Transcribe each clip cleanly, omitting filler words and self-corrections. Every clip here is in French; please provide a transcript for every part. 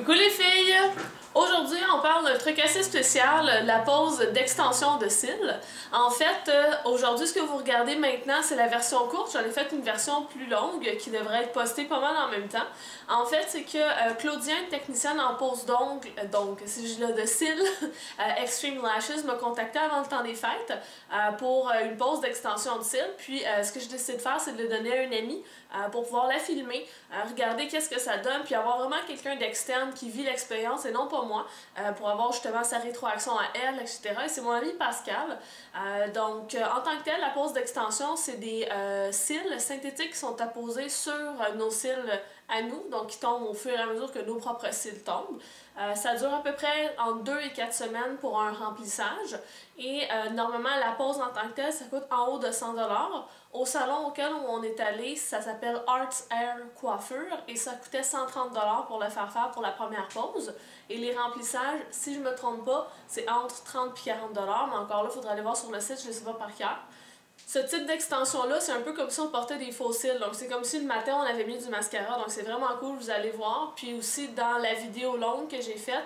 Coucou les filles! Aujourd'hui, on parle d'un truc assez spécial, la pose d'extension de cils. En fait, aujourd'hui, ce que vous regardez maintenant, c'est la version courte. J'en ai fait une version plus longue qui devrait être postée pas mal en même temps. En fait, c'est que Claudien, technicienne en pose d'ongles, de cils, Extreme Lashes, m'a contacté avant le temps des fêtes pour une pose d'extension de cils. Puis, ce que j'ai décidé de faire, c'est de le donner à une amie pour pouvoir la filmer, regarder qu'est-ce que ça donne, puis avoir vraiment quelqu'un d'externe qui vit l'expérience et non pas moi, pour avoir justement sa rétroaction à elle, etc. Et c'est mon ami Pascal. En tant que tel, la pose d'extension, c'est des cils synthétiques qui sont apposés sur nos cils à nous, donc qui tombent au fur et à mesure que nos propres cils tombent. Ça dure à peu près entre 2 et 4 semaines pour un remplissage. Et normalement, la pose en tant que telle, ça coûte en haut de 100 $. Au salon auquel on est allé, ça s'appelle Arts Hair Coiffure et ça coûtait 130 $ pour le faire pour la première pose. Et les remplissages, si je me trompe pas, c'est entre 30 et 40 $, mais encore là, il faudrait aller voir sur le site, je ne sais pas par cœur. Ce type d'extension-là, c'est un peu comme si on portait des faux cils. Donc, c'est comme si le matin, on avait mis du mascara. Donc, c'est vraiment cool, vous allez voir. Puis aussi, dans la vidéo longue que j'ai faite,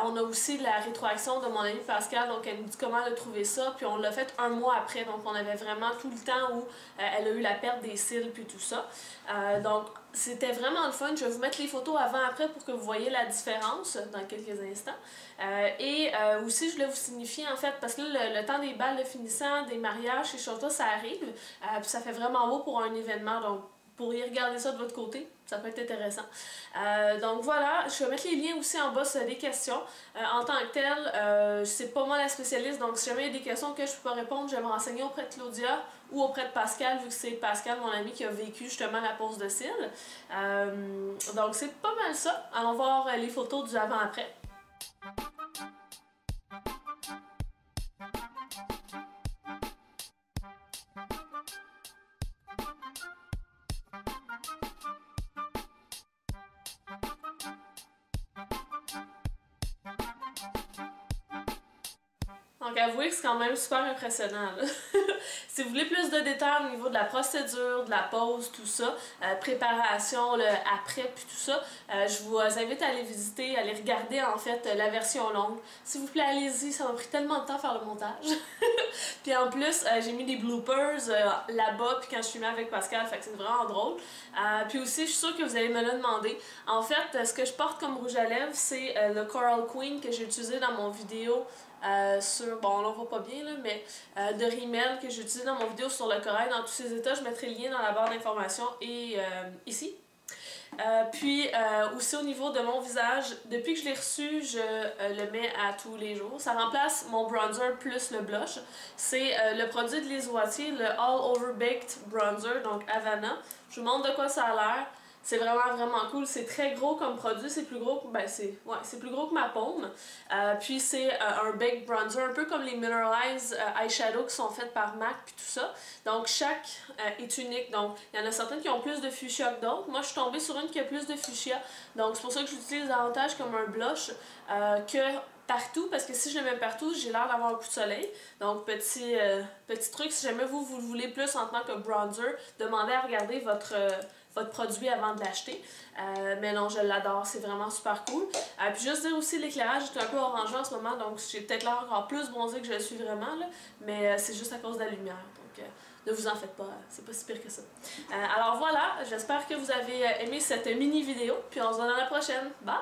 on a aussi la rétroaction de mon amie Pascal. Donc, elle nous dit comment elle a trouvé ça. Puis, on l'a fait un mois après. Donc, on avait vraiment tout le temps où elle a eu la perte des cils puis tout ça. Donc, c'était vraiment le fun. Je vais vous mettre les photos avant-après pour que vous voyez la différence dans quelques instants. Aussi, je voulais vous signifier, en fait, parce que là, le temps des balles de finissant, des mariages, ces choses-là, ça arrive. Puis ça fait vraiment beau pour un événement. Donc, pour y regarder ça de votre côté, ça peut être intéressant. Donc voilà, je vais mettre les liens aussi en bas sur des questions. En tant que tel, c'est pas moi la spécialiste, donc si jamais il y a des questions que je peux pas répondre, je vais me renseigner auprès de Claudia ou auprès de Pascal, vu que c'est Pascal, mon ami, qui a vécu justement la pose de cils. Donc c'est pas mal ça. Allons voir les photos du avant-après. Donc avouez que c'est quand même super impressionnant. Si vous voulez plus de détails au niveau de la procédure, de la pose, tout ça, préparation, le après, puis tout ça, je vous invite à aller visiter, à aller regarder en fait la version longue. S'il vous plaît, allez-y, ça m'a pris tellement de temps à faire le montage. Puis en plus, j'ai mis des bloopers là-bas, puis quand je filmais avec Pascal, fait que c'est vraiment drôle. Puis aussi, je suis sûre que vous allez me le demander. En fait, ce que je porte comme rouge à lèvres, c'est le Coral Queen que j'ai utilisé dans mon vidéo bon là on voit pas bien là, mais de Rimmel que j'ai utilisé dans mon vidéo sur le corail. Dans tous ces états, je mettrai le lien dans la barre d'informations et ici. Aussi au niveau de mon visage, depuis que je l'ai reçu, je le mets à tous les jours. Ça remplace mon bronzer plus le blush. C'est le produit de Lise Wattier, le All Over Baked Bronzer, donc Havana. Je vous montre de quoi ça a l'air. C'est vraiment cool. C'est très gros comme produit. C'est plus gros que, c'est plus gros que ma paume. Puis c'est un baked bronzer, un peu comme les Mineralize eyeshadow qui sont faits par MAC puis tout ça. Donc chaque est unique. Donc il y en a certaines qui ont plus de fuchsia que d'autres. Moi je suis tombée sur une qui a plus de fuchsia. Donc c'est pour ça que j'utilise davantage comme un blush que partout, parce que si je le mets partout, j'ai l'air d'avoir un coup de soleil. Donc, petit truc, si jamais vous le voulez plus en tant que bronzer, demandez à regarder votre produit avant de l'acheter. Mais non, je l'adore, c'est vraiment super cool. Puis juste dire aussi, l'éclairage est un peu orangé en ce moment, donc j'ai peut-être l'air encore plus bronzée que je le suis vraiment, là, mais c'est juste à cause de la lumière. Donc, ne vous en faites pas, c'est pas si pire que ça. Alors voilà, j'espère que vous avez aimé cette mini vidéo, puis on se voit dans la prochaine. Bye!